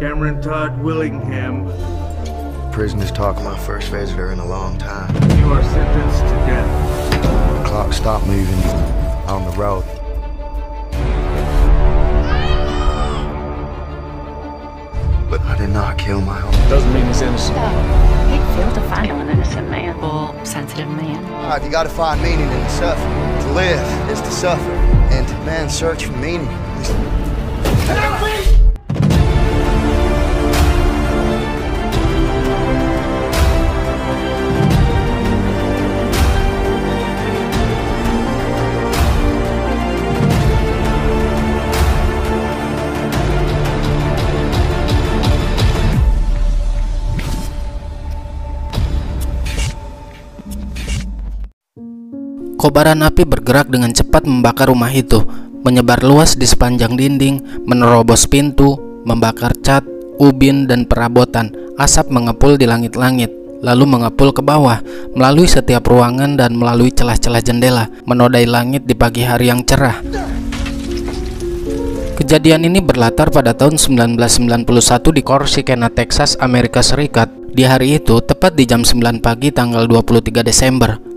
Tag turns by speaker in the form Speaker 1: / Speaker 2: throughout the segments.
Speaker 1: Cameron Todd Willingham.
Speaker 2: Prisoners talk my first visitor in a long time.
Speaker 1: You are sentenced to death.
Speaker 2: The clock stopped moving on the road. But I did not kill my own.
Speaker 3: Doesn't mean he's innocent.
Speaker 4: He'd feel to find an innocent man, or sensitive man.
Speaker 2: All right, you gotta find meaning in the suffering. To live is to suffer, and man's search for meaning is...
Speaker 5: Kobaran api bergerak dengan cepat membakar rumah itu, menyebar luas di sepanjang dinding, menerobos pintu, membakar cat, ubin, dan perabotan. Asap mengepul di langit-langit, lalu mengepul ke bawah, melalui setiap ruangan dan melalui celah-celah jendela, menodai langit di pagi hari yang cerah. Kejadian ini berlatar pada tahun 1991 di Corsicana, Texas, Amerika Serikat. Di hari itu, tepat di jam 9 pagi tanggal 23 Desember,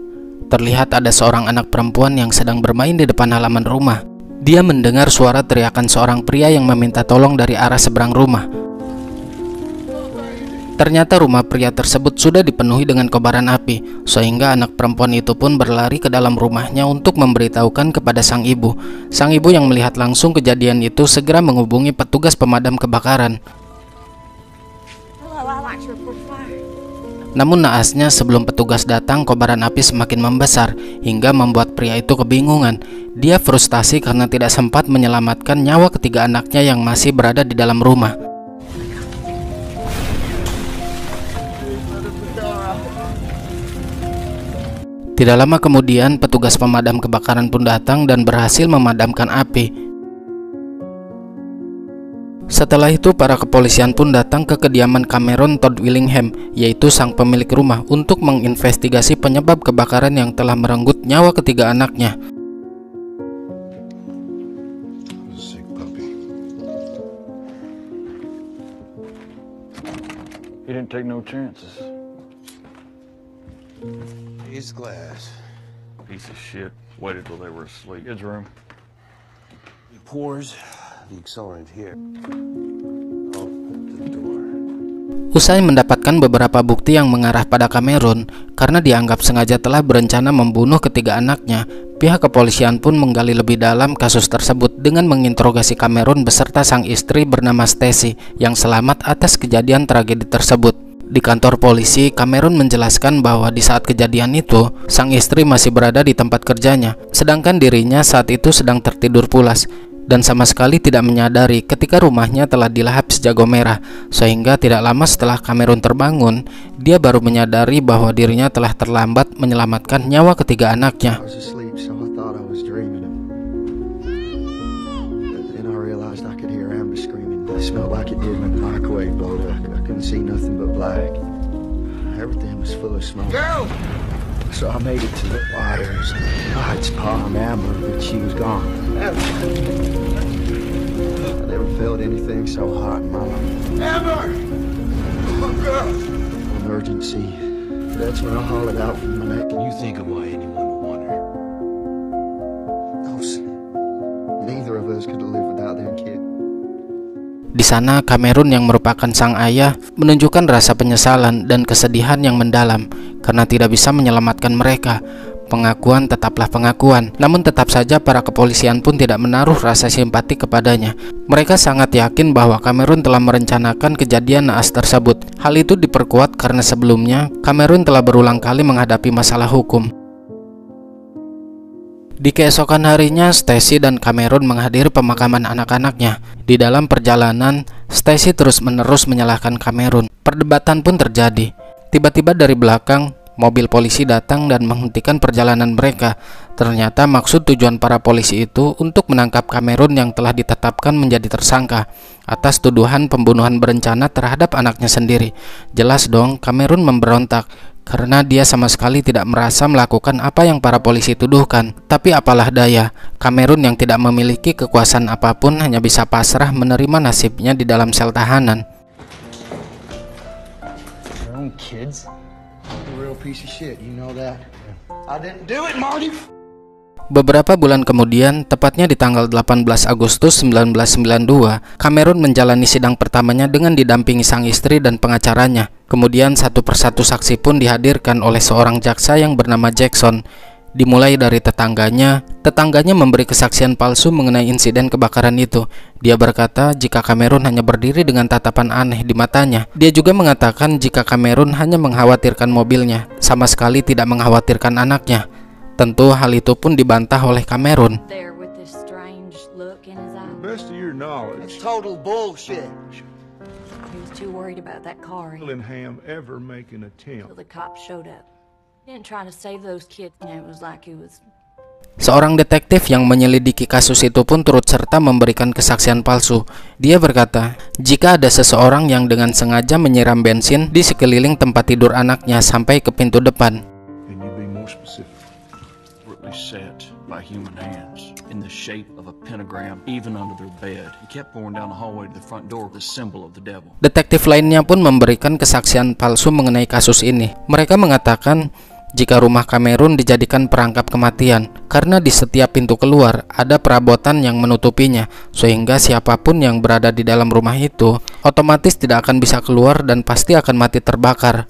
Speaker 5: terlihat ada seorang anak perempuan yang sedang bermain di depan halaman rumah. Dia mendengar suara teriakan seorang pria yang meminta tolong dari arah seberang rumah. Ternyata rumah pria tersebut sudah dipenuhi dengan kobaran api, sehingga anak perempuan itu pun berlari ke dalam rumahnya untuk memberitahukan kepada sang ibu. Sang ibu yang melihat langsung kejadian itu segera menghubungi petugas pemadam kebakaran. Namun naasnya sebelum petugas datang, kobaran api semakin membesar hingga membuat pria itu kebingungan. Dia frustasi karena tidak sempat menyelamatkan nyawa ketiga anaknya yang masih berada di dalam rumah. Tidak lama kemudian, petugas pemadam kebakaran pun datang dan berhasil memadamkan api. Setelah itu, para kepolisian pun datang ke kediaman Cameron Todd Willingham, yaitu sang pemilik rumah, untuk menginvestigasi penyebab kebakaran yang telah merenggut nyawa ketiga anaknya.
Speaker 3: He didn't take no chances.
Speaker 2: He's glass.
Speaker 3: Piece of shit. Waited till they were asleep. His room.
Speaker 2: He pours the accelerant here. Oh, the door.
Speaker 5: Usai mendapatkan beberapa bukti yang mengarah pada Cameron, karena dianggap sengaja telah berencana membunuh ketiga anaknya, pihak kepolisian pun menggali lebih dalam kasus tersebut dengan menginterogasi Cameron beserta sang istri bernama Stacy yang selamat atas kejadian tragedi tersebut. Di kantor polisi, Cameron menjelaskan bahwa di saat kejadian itu, sang istri masih berada di tempat kerjanya, sedangkan dirinya saat itu sedang tertidur pulas dan sama sekali tidak menyadari ketika rumahnya telah dilahap sejago merah, sehingga tidak lama setelah Cameron terbangun, dia baru menyadari bahwa dirinya telah terlambat menyelamatkan nyawa ketiga anaknya.
Speaker 2: So I made it to the wires. God's palm Amber, but she was gone. I never felt anything so hot in my life. Amber! Oh, girl! Emergency. That's when I hollered out from my neck. Can you think of why anyone would want her? No, neither of us could have lived without them kids.
Speaker 5: Di sana, Cameron yang merupakan sang ayah menunjukkan rasa penyesalan dan kesedihan yang mendalam karena tidak bisa menyelamatkan mereka. Pengakuan tetaplah pengakuan, namun tetap saja para kepolisian pun tidak menaruh rasa simpati kepadanya. Mereka sangat yakin bahwa Cameron telah merencanakan kejadian naas tersebut. Hal itu diperkuat karena sebelumnya Cameron telah berulang kali menghadapi masalah hukum. Di keesokan harinya, Stacy dan Cameron menghadiri pemakaman anak-anaknya. Di dalam perjalanan, Stacy terus-menerus menyalahkan Cameron. Perdebatan pun terjadi. Tiba-tiba dari belakang, mobil polisi datang dan menghentikan perjalanan mereka. Ternyata maksud tujuan para polisi itu untuk menangkap Cameron yang telah ditetapkan menjadi tersangka atas tuduhan pembunuhan berencana terhadap anaknya sendiri. Jelas dong, Cameron memberontak karena dia sama sekali tidak merasa melakukan apa yang para polisi tuduhkan. Tapi apalah daya, Cameron yang tidak memiliki kekuasaan apapun hanya bisa pasrah menerima nasibnya di dalam sel tahanan.
Speaker 2: kids. You're a real piece of shit, you know that. I didn't do it, Marty.
Speaker 5: Beberapa bulan kemudian, tepatnya di tanggal 18 Agustus 1992, Cameron menjalani sidang pertamanya dengan didampingi sang istri dan pengacaranya. Kemudian satu persatu saksi pun dihadirkan oleh seorang jaksa yang bernama Jackson. Dimulai dari tetangganya memberi kesaksian palsu mengenai insiden kebakaran itu. Dia berkata jika Cameron hanya berdiri dengan tatapan aneh di matanya. Dia juga mengatakan jika Cameron hanya mengkhawatirkan mobilnya, sama sekali tidak mengkhawatirkan anaknya. Tentu hal itu pun dibantah oleh Cameron.
Speaker 4: There with this strange look in his eye.
Speaker 1: Best of your knowledge,
Speaker 2: It's total bullshit.
Speaker 4: He was too worried about that car
Speaker 1: Willingham ever make an
Speaker 4: until
Speaker 1: attempt.
Speaker 4: the cops showed up. He didn't try to save those kids. It was like he was.
Speaker 5: Seorang detektif yang menyelidiki kasus itu pun turut serta memberikan kesaksian palsu. Dia berkata, jika ada seseorang yang dengan sengaja menyiram bensin di sekeliling tempat tidur anaknya sampai ke pintu depan.
Speaker 1: Can you be more specific?
Speaker 3: Set by human hands in the shape of a pentagram, even under their bed. He kept going down the hallway to the front door, the symbol of the devil.
Speaker 5: Detektif lainnya pun memberikan kesaksian palsu mengenai kasus ini. Mereka mengatakan jika rumah Cameron dijadikan perangkap kematian karena di setiap pintu keluar ada perabotan yang menutupinya, sehingga siapapun yang berada di dalam rumah itu otomatis tidak akan bisa keluar dan pasti akan mati terbakar.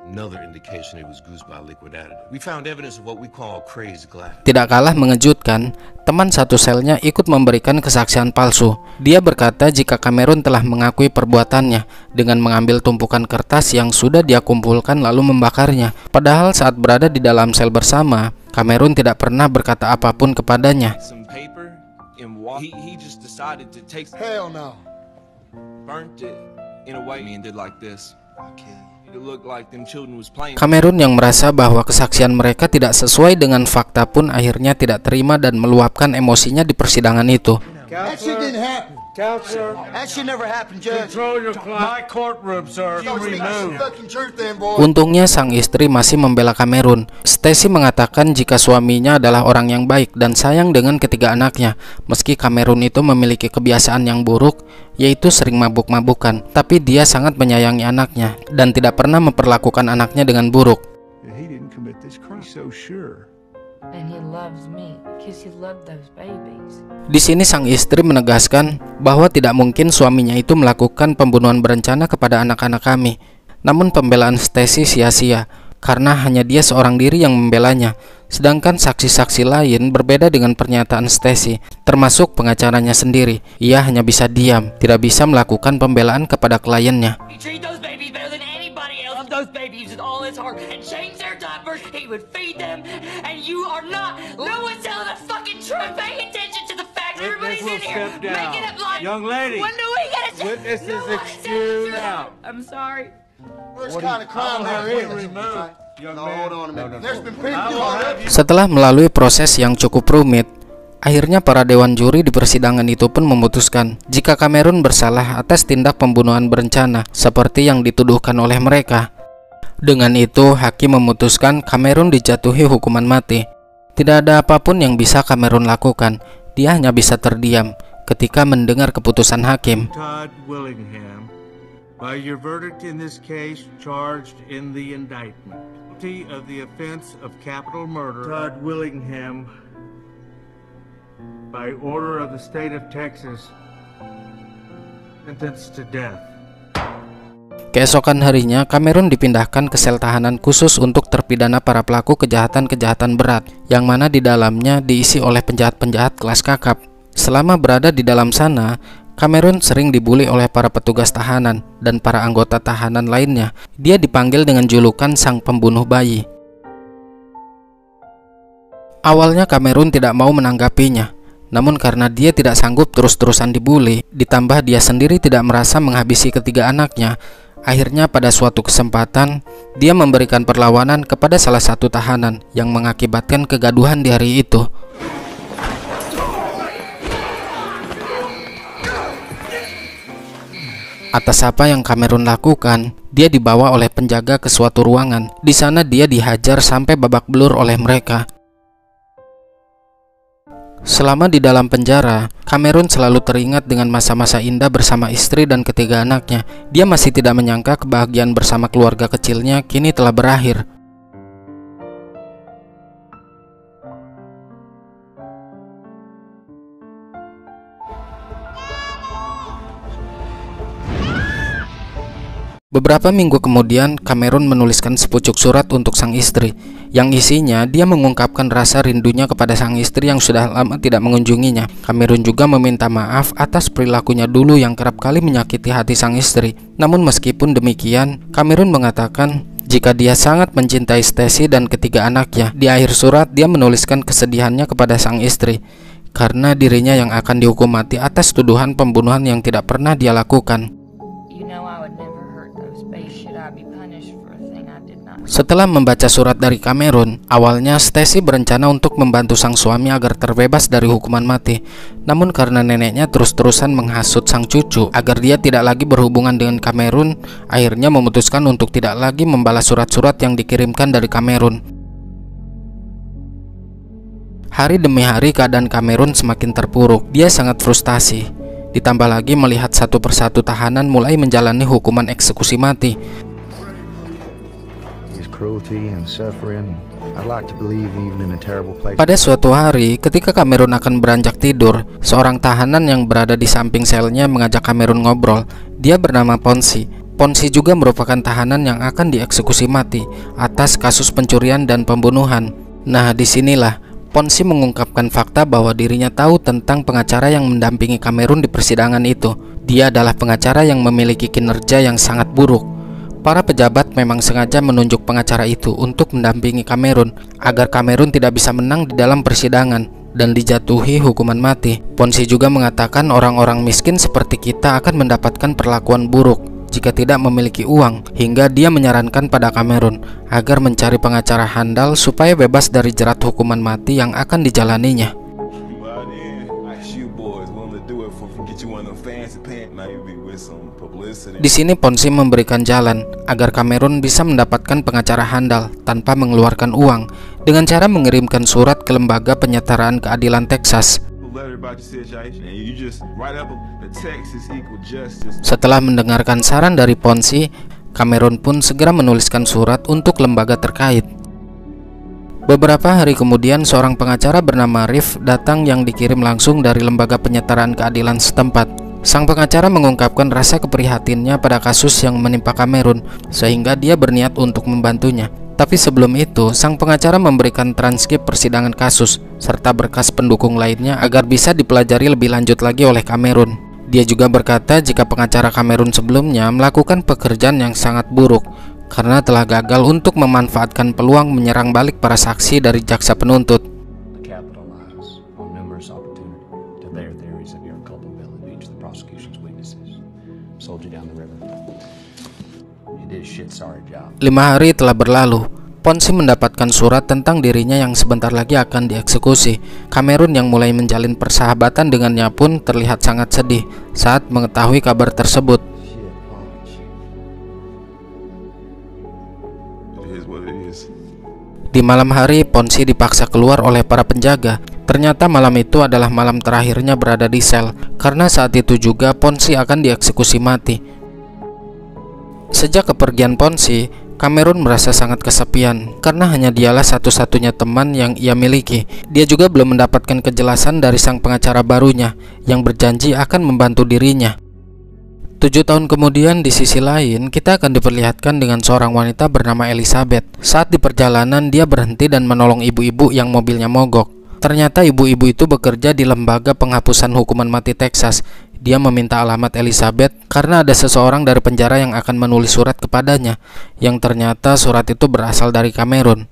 Speaker 6: Another indication it was goose by liquid additive. We found evidence of what we call crazed glass.
Speaker 5: Tidak kalah mengejutkan, teman satu selnya ikut memberikan kesaksian palsu. Dia berkata jika Cameron telah mengakui perbuatannya dengan mengambil tumpukan kertas yang sudah dia kumpulkan lalu membakarnya. Padahal saat berada di dalam sel bersama, Cameron tidak pernah berkata apapun kepadanya.
Speaker 6: Some paper and water. He just decided to take.
Speaker 2: Hell no.
Speaker 6: Burnt it in a way and did like this.
Speaker 2: I'll kill you.
Speaker 6: It looked like them children was playing.
Speaker 5: Cameron yang merasa bahwa kesaksian mereka tidak sesuai dengan fakta pun akhirnya tidak terima dan meluapkan emosinya di persidangan itu.
Speaker 2: That shit didn't happen.
Speaker 1: Counselor,
Speaker 2: That shit never happened, Judge.
Speaker 1: control your my courtroom, sir.
Speaker 2: Don't speak some fucking truth then, boy.
Speaker 5: Untungnya sang istri masih membela Cameron. Stacy mengatakan jika suaminya adalah orang yang baik dan sayang dengan ketiga anaknya. Meski Cameron itu memiliki kebiasaan yang buruk, yaitu sering mabuk-mabukan, tapi dia sangat menyayangi anaknya dan tidak pernah memperlakukan anaknya dengan buruk.
Speaker 1: He didn't commit this crime. So sure.
Speaker 4: And he loves me because he loved those babies.
Speaker 5: Di sini sang istri menegaskan bahwa tidak mungkin suaminya itu melakukan pembunuhan berencana kepada anak-anak kami. Namun pembelaan Stacy sia-sia karena hanya dia seorang diri yang membelanya. Sedangkan saksi-saksi lain berbeda dengan pernyataan Stacy, termasuk pengacaranya sendiri. Ia hanya bisa diam, tidak bisa melakukan pembelaan kepada kliennya.
Speaker 7: He treated those babies better than anybody else. Loved those babies with all his heart and changed their diapers. He would feed them, and you are not. No one's telling the fucking truth. Pay attention to the facts. Everybody's in here making up lies.
Speaker 1: Young lady.
Speaker 7: When do we get a chance?
Speaker 1: Witness is
Speaker 7: No one's telling the
Speaker 1: excused
Speaker 7: truth.
Speaker 1: now.
Speaker 7: I'm sorry.
Speaker 2: What kind of crime there is?
Speaker 1: Young
Speaker 2: No,
Speaker 1: man.
Speaker 2: hold on a minute. There's been
Speaker 1: I
Speaker 2: people
Speaker 1: will
Speaker 2: on
Speaker 1: have you.
Speaker 5: Setelah melalui proses yang cukup rumit, akhirnya para dewan juri di persidangan itu pun memutuskan jika Cameron bersalah atas tindak pembunuhan berencana seperti yang dituduhkan oleh mereka. Dengan itu, hakim memutuskan Cameron dijatuhi hukuman mati. Tidak ada apapun yang bisa Cameron lakukan. Dia hanya bisa terdiam ketika mendengar keputusan hakim.
Speaker 1: Todd Willingham, by your verdict in this case, charged in the indictment, guilty of the offense of capital murder. Todd Willingham, by order of the state of Texas, sentenced to death.
Speaker 5: Keesokan harinya, Cameron dipindahkan ke sel tahanan khusus untuk terpidana para pelaku kejahatan-kejahatan berat, yang mana di dalamnya diisi oleh penjahat-penjahat kelas kakap. Selama berada di dalam sana, Cameron sering dibully oleh para petugas tahanan dan para anggota tahanan lainnya. Dia dipanggil dengan julukan sang pembunuh bayi. Awalnya Cameron tidak mau menanggapinya, namun karena dia tidak sanggup terus-terusan dibully, ditambah dia sendiri tidak merasa menghabisi ketiga anaknya, akhirnya pada suatu kesempatan dia memberikan perlawanan kepada salah satu tahanan yang mengakibatkan kegaduhan di hari itu. Atas apa yang Cameron lakukan, dia dibawa oleh penjaga ke suatu ruangan. Di sana dia dihajar sampai babak belur oleh mereka. Selama di dalam penjara, Cameron selalu teringat dengan masa-masa indah bersama istri dan ketiga anaknya. Dia masih tidak menyangka kebahagiaan bersama keluarga kecilnya kini telah berakhir. Beberapa minggu kemudian, Cameron menuliskan sepucuk surat untuk sang istri, yang isinya dia mengungkapkan rasa rindunya kepada sang istri yang sudah lama tidak mengunjunginya. Cameron juga meminta maaf atas perilakunya dulu yang kerap kali menyakiti hati sang istri. Namun meskipun demikian, Cameron mengatakan jika dia sangat mencintai Stacy dan ketiga anaknya. Di akhir surat, dia menuliskan kesedihannya kepada sang istri karena dirinya yang akan dihukum mati atas tuduhan pembunuhan yang tidak pernah dia lakukan. Setelah membaca surat dari Cameron, awalnya Stacy berencana untuk membantu sang suami agar terbebas dari hukuman mati. Namun karena neneknya terus-terusan menghasut sang cucu agar dia tidak lagi berhubungan dengan Cameron, akhirnya memutuskan untuk tidak lagi membalas surat-surat yang dikirimkan dari Cameron. Hari demi hari keadaan Cameron semakin terpuruk. Dia sangat frustasi. Ditambah lagi melihat satu persatu tahanan mulai menjalani hukuman eksekusi mati. Pada suatu hari, ketika Cameron akan beranjak tidur, seorang tahanan yang berada di samping selnya mengajak Cameron ngobrol. Dia bernama Ponzi. Ponzi juga merupakan tahanan yang akan dieksekusi mati atas kasus pencurian dan pembunuhan. Nah, disinilah Ponzi mengungkapkan fakta bahwa dirinya tahu tentang pengacara yang mendampingi Cameron di persidangan itu. Dia adalah pengacara yang memiliki kinerja yang sangat buruk. Para pejabat memang sengaja menunjuk pengacara itu untuk mendampingi Cameron agar Cameron tidak bisa menang di dalam persidangan dan dijatuhi hukuman mati. Ponzi juga mengatakan orang-orang miskin seperti kita akan mendapatkan perlakuan buruk jika tidak memiliki uang, hingga dia menyarankan pada Cameron agar mencari pengacara handal supaya bebas dari jerat hukuman mati yang akan dijalaninya. Di sini Ponzi memberikan jalan agar Cameron bisa mendapatkan pengacara handal tanpa mengeluarkan uang dengan cara mengirimkan surat ke Lembaga Penyetaraan Keadilan Texas. Setelah mendengarkan saran dari Ponzi, Cameron pun segera menuliskan surat untuk lembaga terkait. Beberapa hari kemudian, seorang pengacara bernama Riff datang yang dikirim langsung dari Lembaga Penyetaraan Keadilan setempat. Sang pengacara mengungkapkan rasa keprihatinnya pada kasus yang menimpa Cameron, sehingga dia berniat untuk membantunya. Tapi sebelum itu, sang pengacara memberikan transkrip persidangan kasus serta berkas pendukung lainnya agar bisa dipelajari lebih lanjut lagi oleh Cameron. Dia juga berkata jika pengacara Cameron sebelumnya melakukan pekerjaan yang sangat buruk karena telah gagal untuk memanfaatkan peluang menyerang balik para saksi dari jaksa penuntut. Lima hari telah berlalu. Ponzi mendapatkan surat tentang dirinya yang sebentar lagi akan dieksekusi. Cameron yang mulai menjalin persahabatan dengannya pun terlihat sangat sedih saat mengetahui kabar tersebut. Di malam hari, Ponzi dipaksa keluar oleh para penjaga. Ternyata malam itu adalah malam terakhirnya berada di sel, karena saat itu juga Ponzi akan dieksekusi mati. Sejak kepergian Ponzi, Cameron merasa sangat kesepian karena hanya dialah satu-satunya teman yang ia miliki. Dia juga belum mendapatkan kejelasan dari sang pengacara barunya yang berjanji akan membantu dirinya. 7 tahun kemudian, di sisi lain, kita akan diperlihatkan dengan seorang wanita bernama Elizabeth. Saat di perjalanan, dia berhenti dan menolong ibu-ibu yang mobilnya mogok. Ternyata ibu-ibu itu bekerja di Lembaga Penghapusan Hukuman Mati Texas. Dia meminta alamat Elizabeth karena ada seseorang dari penjara yang akan menulis surat kepadanya, yang ternyata surat itu berasal dari Cameron.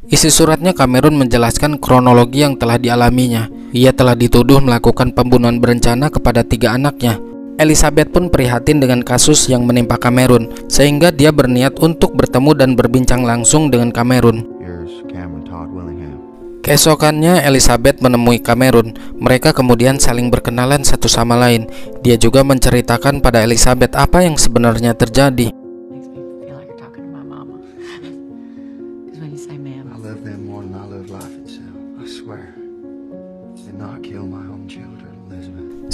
Speaker 5: Isi suratnya, Cameron menjelaskan kronologi yang telah dialaminya. Ia telah dituduh melakukan pembunuhan berencana kepada 3 anaknya. Elizabeth pun prihatin dengan kasus yang menimpa Cameron, sehingga dia berniat untuk bertemu dan berbincang langsung dengan Cameron. Keesokannya Elizabeth menemui Cameron. Mereka kemudian saling berkenalan satu sama lain. Dia juga menceritakan pada Elizabeth apa yang sebenarnya terjadi.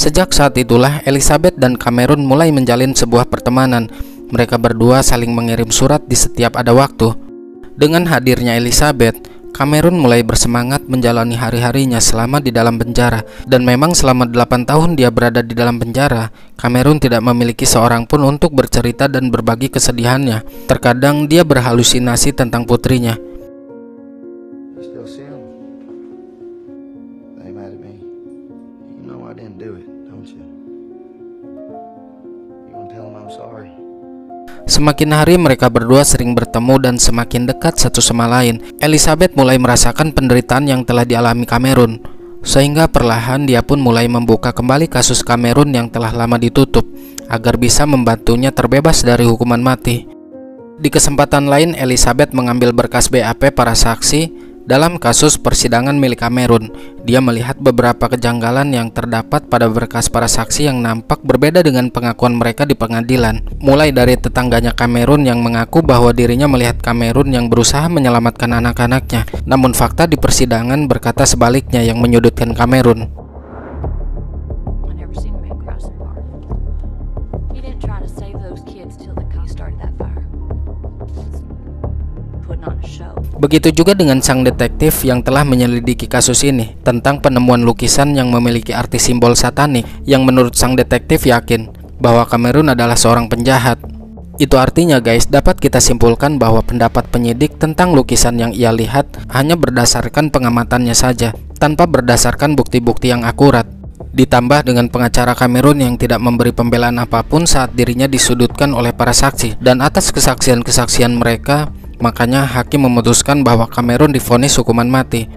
Speaker 5: Sejak saat itulah Elizabeth dan Cameron mulai menjalin sebuah pertemanan. Mereka berdua saling mengirim surat di setiap ada waktu. Dengan hadirnya Elizabeth, Cameron mulai bersemangat menjalani hari-harinya selama di dalam penjara. Dan memang selama 8 tahun dia berada di dalam penjara, Cameron tidak memiliki seorang pun untuk bercerita dan berbagi kesedihannya. Terkadang dia berhalusinasi tentang putrinya. Semakin hari mereka berdua sering bertemu dan semakin dekat satu sama lain. Elizabeth mulai merasakan penderitaan yang telah dialami Cameron, sehingga perlahan dia pun mulai membuka kembali kasus Cameron yang telah lama ditutup, agar bisa membantunya terbebas dari hukuman mati. Di kesempatan lain, Elizabeth mengambil berkas BAP para saksi dalam kasus persidangan milik Cameron. Dia melihat beberapa kejanggalan yang terdapat pada berkas para saksi yang nampak berbeda dengan pengakuan mereka di pengadilan. Mulai dari tetangganya Cameron yang mengaku bahwa dirinya melihat Cameron yang berusaha menyelamatkan anak-anaknya, namun fakta di persidangan berkata sebaliknya yang menyudutkan Cameron. Begitu juga dengan sang detektif yang telah menyelidiki kasus ini tentang penemuan lukisan yang memiliki arti simbol satanik, yang menurut sang detektif yakin bahwa Cameron adalah seorang penjahat. Itu artinya guys, dapat kita simpulkan bahwa pendapat penyidik tentang lukisan yang ia lihat hanya berdasarkan pengamatannya saja, tanpa berdasarkan bukti-bukti yang akurat. Ditambah dengan pengacara Cameron yang tidak memberi pembelaan apapun saat dirinya disudutkan oleh para saksi, dan atas kesaksian-kesaksian mereka, makanya hakim memutuskan bahwa Cameron divonis hukuman mati.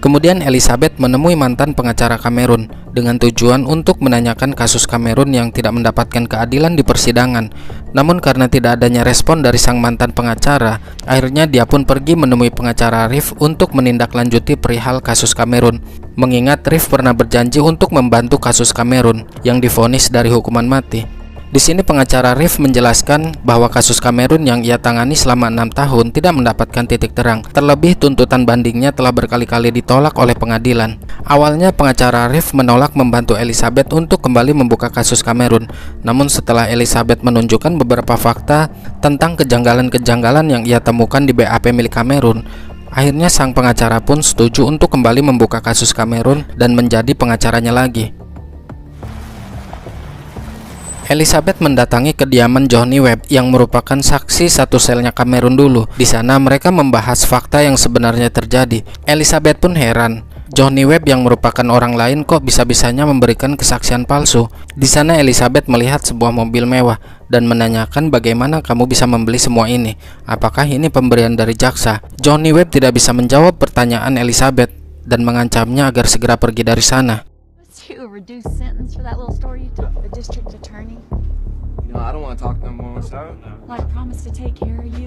Speaker 5: Kemudian Elizabeth menemui mantan pengacara Cameron dengan tujuan untuk menanyakan kasus Cameron yang tidak mendapatkan keadilan di persidangan. Namun karena tidak adanya respon dari sang mantan pengacara, akhirnya dia pun pergi menemui pengacara Riff untuk menindaklanjuti perihal kasus Cameron. Mengingat Riff pernah berjanji untuk membantu kasus Cameron yang divonis dari hukuman mati. Di sini pengacara Riff menjelaskan bahwa kasus Cameron yang ia tangani selama 6 tahun tidak mendapatkan titik terang. Terlebih tuntutan bandingnya telah berkali-kali ditolak oleh pengadilan. Awalnya pengacara Riff menolak membantu Elizabeth untuk kembali membuka kasus Cameron. Namun setelah Elizabeth menunjukkan beberapa fakta tentang kejanggalan-kejanggalan yang ia temukan di BAP milik Cameron, akhirnya sang pengacara pun setuju untuk kembali membuka kasus Cameron dan menjadi pengacaranya lagi. Elizabeth mendatangi kediaman Johnny Webb yang merupakan saksi satu selnya Cameron dulu. Di sana mereka membahas fakta yang sebenarnya terjadi. Elizabeth pun heran. Johnny Webb yang merupakan orang lain kok bisa-bisanya memberikan kesaksian palsu. Di sana Elizabeth melihat sebuah mobil mewah dan menanyakan bagaimana kamu bisa membeli semua ini. Apakah ini pemberian dari jaksa? Johnny Webb tidak bisa menjawab pertanyaan Elizabeth dan mengancamnya agar segera pergi dari sana.
Speaker 8: A reduced sentence for that little story you told the district attorney.
Speaker 2: You know, I don't want to talk no more, so.
Speaker 8: Well, I promised to take care of you.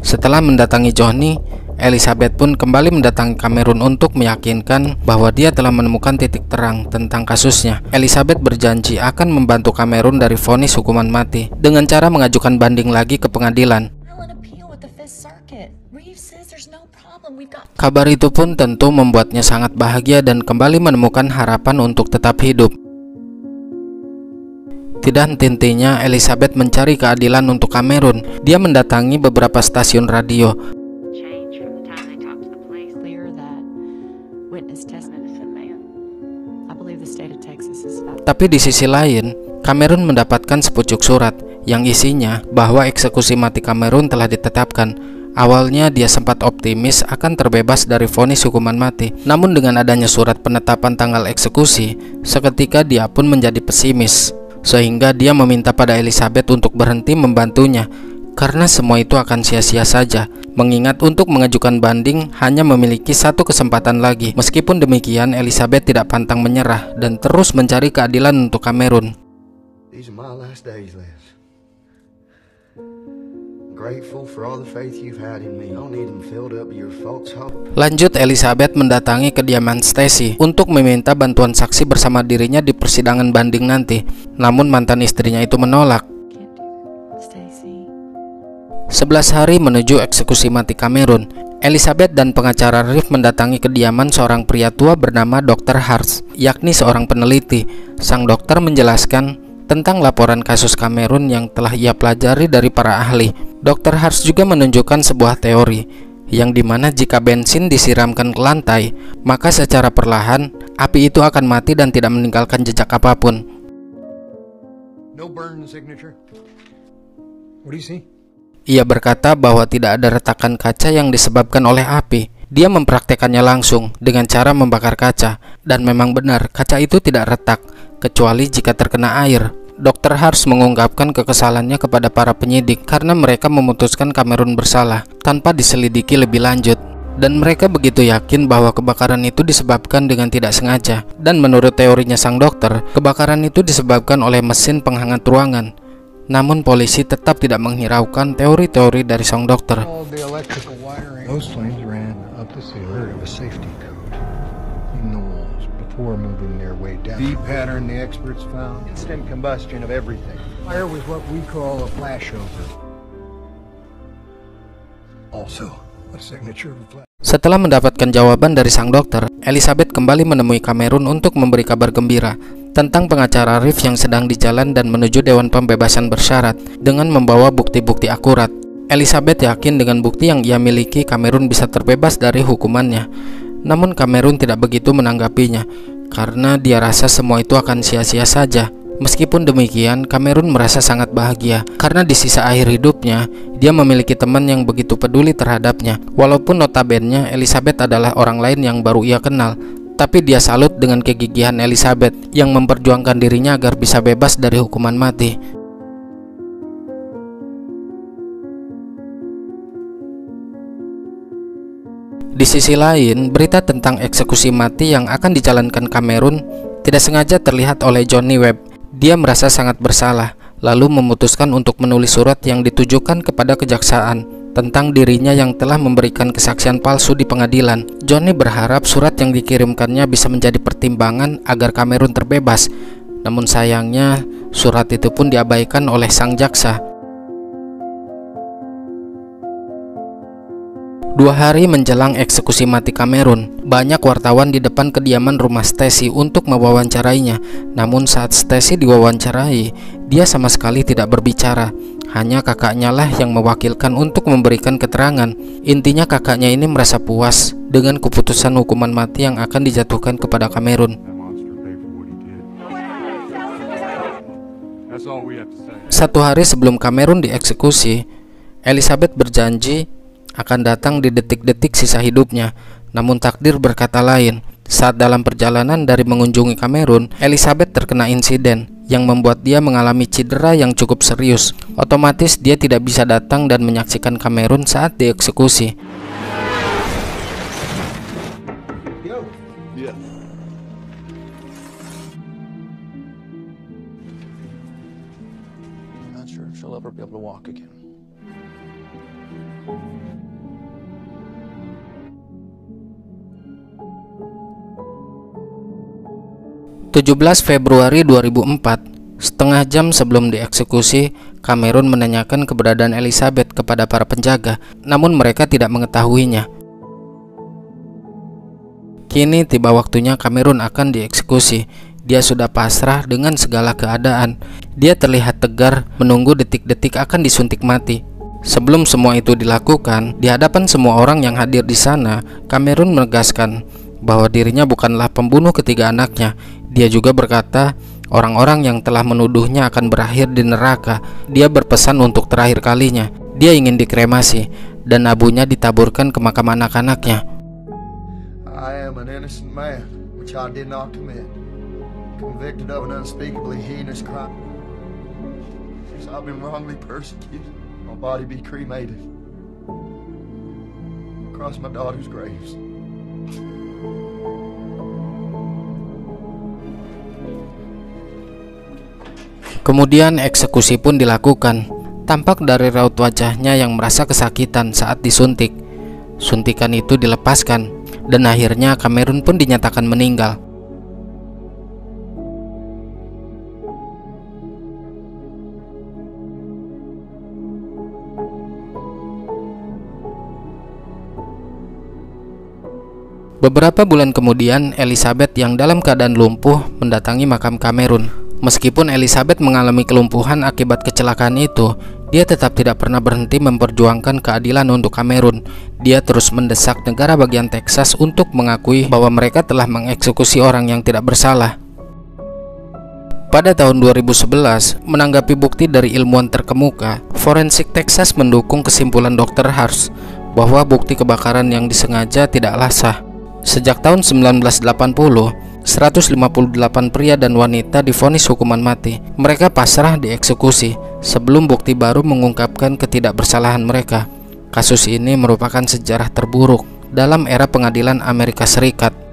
Speaker 5: Setelah mendatangi Johnny, Elizabeth pun kembali mendatangi Cameron untuk meyakinkan bahwa dia telah menemukan titik terang tentang kasusnya. Elizabeth berjanji akan membantu Cameron dari vonis hukuman mati dengan cara mengajukan banding lagi ke pengadilan. Kabar itu pun tentu membuatnya sangat bahagia dan kembali menemukan harapan untuk tetap hidup. Tidak henti-hentinya Elizabeth mencari keadilan untuk Cameron. Dia mendatangi beberapa stasiun radio. Tapi di sisi lain, Cameron mendapatkan sepucuk surat yang isinya bahwa eksekusi mati Cameron telah ditetapkan. Awalnya dia sempat optimis akan terbebas dari vonis hukuman mati. Namun dengan adanya surat penetapan tanggal eksekusi, seketika dia pun menjadi pesimis. Sehingga dia meminta pada Elizabeth untuk berhenti membantunya, karena semua itu akan sia-sia saja. Mengingat untuk mengajukan banding hanya memiliki satu kesempatan lagi. Meskipun demikian, Elizabeth tidak pantang menyerah dan terus mencari keadilan untuk Cameron. Lanjut, Elizabeth mendatangi kediaman Stacy untuk meminta bantuan saksi bersama dirinya di persidangan banding nanti. Namun mantan istrinya itu menolak. 11 hari menuju eksekusi mati Cameron, Elizabeth dan pengacara Riff mendatangi kediaman seorang pria tua bernama Dr. Harsh, yakni seorang peneliti. Sang dokter menjelaskan tentang laporan kasus Cameron yang telah ia pelajari dari para ahli. Dr. Harsh juga menunjukkan sebuah teori, yang dimana jika bensin disiramkan ke lantai, maka secara perlahan api itu akan mati dan tidak meninggalkan jejak apapun.
Speaker 2: No burn signature. What do you see?
Speaker 5: Ia berkata bahwa tidak ada retakan kaca yang disebabkan oleh api. Dia mempraktekannya langsung dengan cara membakar kaca, dan memang benar kaca itu tidak retak, kecuali jika terkena air. Dr. Harsh mengungkapkan kekesalannya kepada para penyidik karena mereka memutuskan Cameron bersalah tanpa diselidiki lebih lanjut. Dan mereka begitu yakin bahwa kebakaran itu disebabkan dengan tidak sengaja. Dan menurut teorinya sang dokter, kebakaran itu disebabkan oleh mesin penghangat ruangan. Namun polisi tetap tidak menghiraukan teori-teori dari sang dokter.
Speaker 2: Those flames ran up the ceiling of a safety code in the walls before moving their way down. The pattern the experts found, instant combustion of everything. Fire was what we call a flashover. Also, a signature of a flash.
Speaker 5: Setelah mendapatkan jawaban dari sang dokter, Elizabeth kembali menemui Cameron untuk memberi kabar gembira tentang pengacara Riff yang sedang di jalan dan menuju Dewan Pembebasan Bersyarat dengan membawa bukti-bukti akurat. Elizabeth yakin dengan bukti yang ia miliki, Cameron bisa terbebas dari hukumannya. Namun Cameron tidak begitu menanggapinya, karena dia rasa semua itu akan sia-sia saja. Meskipun demikian, Cameron merasa sangat bahagia karena di sisa akhir hidupnya dia memiliki teman yang begitu peduli terhadapnya. Walaupun notabene Elizabeth adalah orang lain yang baru ia kenal, tapi dia salut dengan kegigihan Elizabeth yang memperjuangkan dirinya agar bisa bebas dari hukuman mati. Di sisi lain, berita tentang eksekusi mati yang akan dijalankan Cameron tidak sengaja terlihat oleh Johnny Webb. Dia merasa sangat bersalah, lalu memutuskan untuk menulis surat yang ditujukan kepada kejaksaan tentang dirinya yang telah memberikan kesaksian palsu di pengadilan. Johnny berharap surat yang dikirimkannya bisa menjadi pertimbangan agar Cameron terbebas. Namun sayangnya, surat itu pun diabaikan oleh sang jaksa. 2 hari menjelang eksekusi mati Cameron, banyak wartawan di depan kediaman rumah Stacy untuk mewawancarainya. Namun saat Stacy diwawancarai, dia sama sekali tidak berbicara. Hanya kakaknya lah yang mewakilkan untuk memberikan keterangan. Intinya kakaknya ini merasa puas dengan keputusan hukuman mati yang akan dijatuhkan kepada Cameron. 1 hari sebelum Cameron dieksekusi, Elizabeth berjanji akan datang di detik-detik sisa hidupnya. Namun takdir berkata lain. Saat dalam perjalanan dari mengunjungi Cameron, Elizabeth terkena insiden yang membuat dia mengalami cedera yang cukup serius. Otomatis dia tidak bisa datang dan menyaksikan Cameron saat dieksekusi.
Speaker 3: Not sure if she'll ever be able to walk again.
Speaker 5: 17 Februari 2004, setengah jam sebelum dieksekusi, Cameron menanyakan keberadaan Elizabeth kepada para penjaga, namun mereka tidak mengetahuinya. Kini tiba waktunya Cameron akan dieksekusi. Dia sudah pasrah dengan segala keadaan. Dia terlihat tegar menunggu detik-detik akan disuntik mati. Sebelum semua itu dilakukan, di hadapan semua orang yang hadir di sana, Cameron menegaskan bahwa dirinya bukanlah pembunuh ketiga anaknya. Dia juga berkata orang-orang yang telah menuduhnya akan berakhir di neraka. Dia berpesan untuk terakhir kalinya, dia ingin dikremasi dan abunya ditaburkan ke makam anak-anaknya.
Speaker 2: I am an innocent man, which I did not commit, convicted of an unspeakably heinous crime. Since I've been wrongly persecuted, my body be cremated across my daughter's graves.
Speaker 5: Kemudian eksekusi pun dilakukan. Tampak dari raut wajahnya yang merasa kesakitan saat disuntik. Suntikan itu dilepaskan dan akhirnya Cameron pun dinyatakan meninggal. Beberapa bulan kemudian, Elizabeth yang dalam keadaan lumpuh mendatangi makam Cameron. Meskipun Elizabeth mengalami kelumpuhan akibat kecelakaan itu, dia tetap tidak pernah berhenti memperjuangkan keadilan untuk Cameron. Dia terus mendesak negara bagian Texas untuk mengakui bahwa mereka telah mengeksekusi orang yang tidak bersalah. Pada tahun 2011, menanggapi bukti dari ilmuwan terkemuka, Forensik Texas mendukung kesimpulan Dr. Hars bahwa bukti kebakaran yang disengaja tidaklah sah. Sejak tahun 1980, 158 pria dan wanita divonis hukuman mati. Mereka pasrah dieksekusi sebelum bukti baru mengungkapkan ketidakbersalahan mereka. Kasus ini merupakan sejarah terburuk dalam era pengadilan Amerika Serikat.